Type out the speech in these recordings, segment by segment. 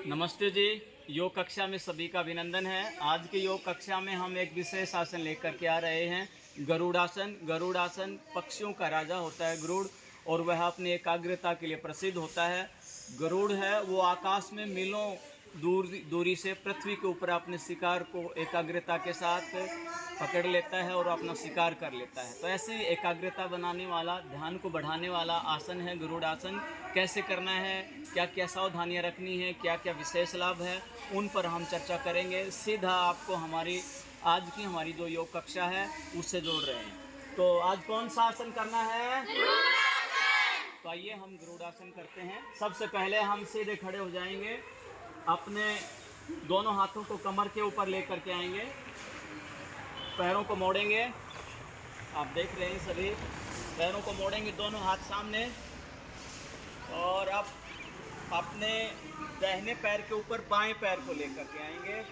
नमस्ते जी। योग कक्षा में सभी का अभिनंदन है। आज की योग कक्षा में हम एक विशेष आसन लेकर के आ रहे हैं, गरुड़ासन। गरुड़ासन पक्षियों का राजा होता है गरुड़, और वह अपनी एकाग्रता के लिए प्रसिद्ध होता है। गरुड़ है वो आकाश में मीलों दूरी से पृथ्वी के ऊपर अपने शिकार को एकाग्रता के साथ पकड़ लेता है और अपना शिकार कर लेता है। तो ऐसे ही एकाग्रता बनाने वाला, ध्यान को बढ़ाने वाला आसन है गरुड़ासन। कैसे करना है, क्या क्या सावधानियां रखनी है, क्या क्या विशेष लाभ है, उन पर हम चर्चा करेंगे। सीधा आपको आज की हमारी जो योग कक्षा है उससे जोड़ रहे हैं। तो आज कौन सा आसन करना है? तो आइए हम गरुड़ासन करते हैं। सबसे पहले हम सीधे खड़े हो जाएंगे, अपने दोनों हाथों को कमर के ऊपर लेकर के आएंगे, पैरों को मोड़ेंगे। आप देख रहे हैं सभी, पैरों को मोड़ेंगे, दोनों हाथ सामने, और अब अपने दाहिने पैर के ऊपर बाएं पैर को लेकर के आएंगे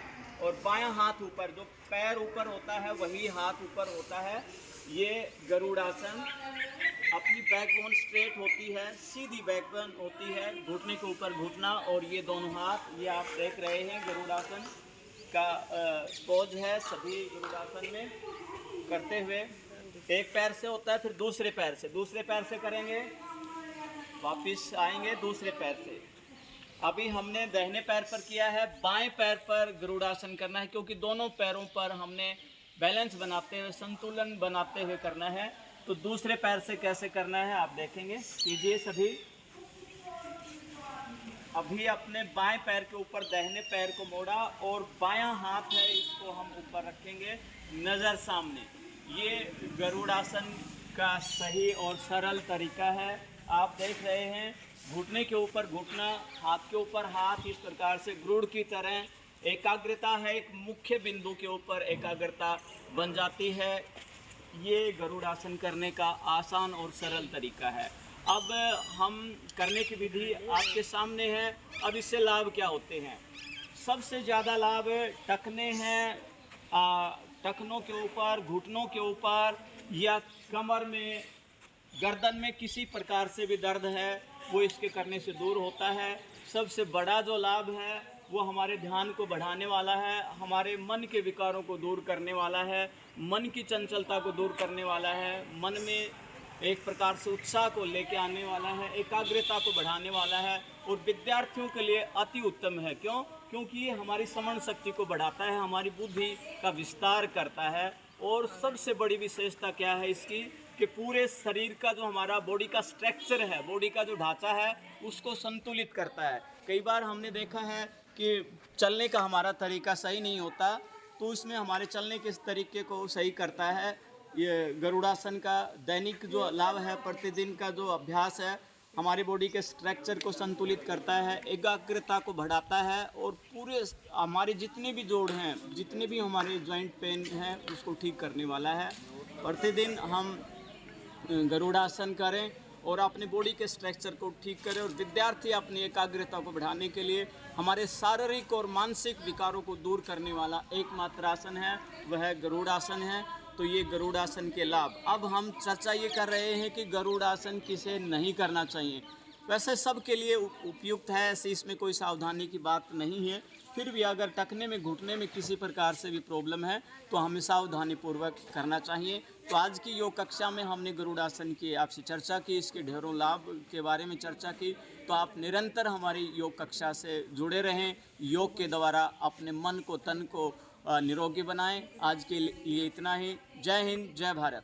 और बायां हाथ ऊपर, जो पैर ऊपर होता है वही हाथ ऊपर होता है। ये गरुड़ासन। अपनी बैकबोन स्ट्रेट होती है, सीधी बैकबोन होती है, घुटने के ऊपर घुटना, और ये दोनों हाथ, ये आप देख रहे हैं गरुड़ासन का पोज है सभी गरुड़ासन में करते हुए। एक पैर से होता है, फिर दूसरे पैर से करेंगे, वापिस आएंगे दूसरे पैर से। अभी हमने दाहिने पैर पर किया है, बाएं पैर पर गरुड़ासन करना है, क्योंकि दोनों पैरों पर हमने बैलेंस बनाते हुए, संतुलन बनाते हुए करना है। तो दूसरे पैर से कैसे करना है आप देखेंगे, कीजिए सभी। अभी अपने बाएं पैर के ऊपर दाहिने पैर को मोड़ा और बायां हाथ है इसको हम ऊपर रखेंगे, नज़र सामने। ये गरुड़ासन का सही और सरल तरीका है। आप देख रहे हैं, घुटने के ऊपर घुटना, हाथ के ऊपर हाथ, इस प्रकार से गरुड़ की तरह एकाग्रता है, एक मुख्य बिंदु के ऊपर एकाग्रता बन जाती है। ये गरुड़ासन करने का आसान और सरल तरीका है। अब हम करने की विधि आपके सामने है। अब इससे लाभ क्या होते हैं? सबसे ज़्यादा लाभ टखने हैं, टखनों के ऊपर, घुटनों के ऊपर, या कमर में, गर्दन में किसी प्रकार से भी दर्द है वो इसके करने से दूर होता है। सबसे बड़ा जो लाभ है वो हमारे ध्यान को बढ़ाने वाला है, हमारे मन के विकारों को दूर करने वाला है, मन की चंचलता को दूर करने वाला है, मन में एक प्रकार से उत्साह को लेके आने वाला है, एकाग्रता को बढ़ाने वाला है, और विद्यार्थियों के लिए अति उत्तम है। क्यों? क्योंकि ये हमारी स्मरण शक्ति को बढ़ाता है, हमारी बुद्धि का विस्तार करता है। और सबसे बड़ी विशेषता क्या है इसकी, कि पूरे शरीर का जो हमारा बॉडी का स्ट्रक्चर है, बॉडी का जो ढांचा है, उसको संतुलित करता है। कई बार हमने देखा है कि चलने का हमारा तरीका सही नहीं होता, तो इसमें हमारे चलने के तरीके को सही करता है। ये गरुड़ासन का दैनिक जो लाभ है, प्रतिदिन का जो अभ्यास है, हमारी बॉडी के स्ट्रक्चर को संतुलित करता है, एकाग्रता को बढ़ाता है, और पूरे हमारे जितने भी जोड़ हैं, जितने भी हमारे जॉइंट पेन हैं, उसको ठीक करने वाला है। प्रतिदिन हम गरुड़ासन करें और अपने बॉडी के स्ट्रक्चर को ठीक करें। और विद्यार्थी अपनी एकाग्रता को बढ़ाने के लिए हमारे शारीरिक और मानसिक विकारों को दूर करने वाला एकमात्र आसन है, वह गरुड़ासन है। तो ये गरुड़ासन के लाभ। अब हम चर्चा ये कर रहे हैं कि गरुड़ासन किसे नहीं करना चाहिए। वैसे सब के लिए उपयुक्त है, ऐसे इसमें कोई सावधानी की बात नहीं है। फिर भी अगर टखने में, घुटने में किसी प्रकार से भी प्रॉब्लम है तो हमें सावधानीपूर्वक करना चाहिए। तो आज की योग कक्षा में हमने गरुड़ासन की आपसे चर्चा की, इसके ढेरों लाभ के बारे में चर्चा की। तो आप निरंतर हमारी योग कक्षा से जुड़े रहें, योग के द्वारा अपने मन को, तन को निरोगी बनाएं। आज के लिए इतना ही। जय हिंद, जय भारत।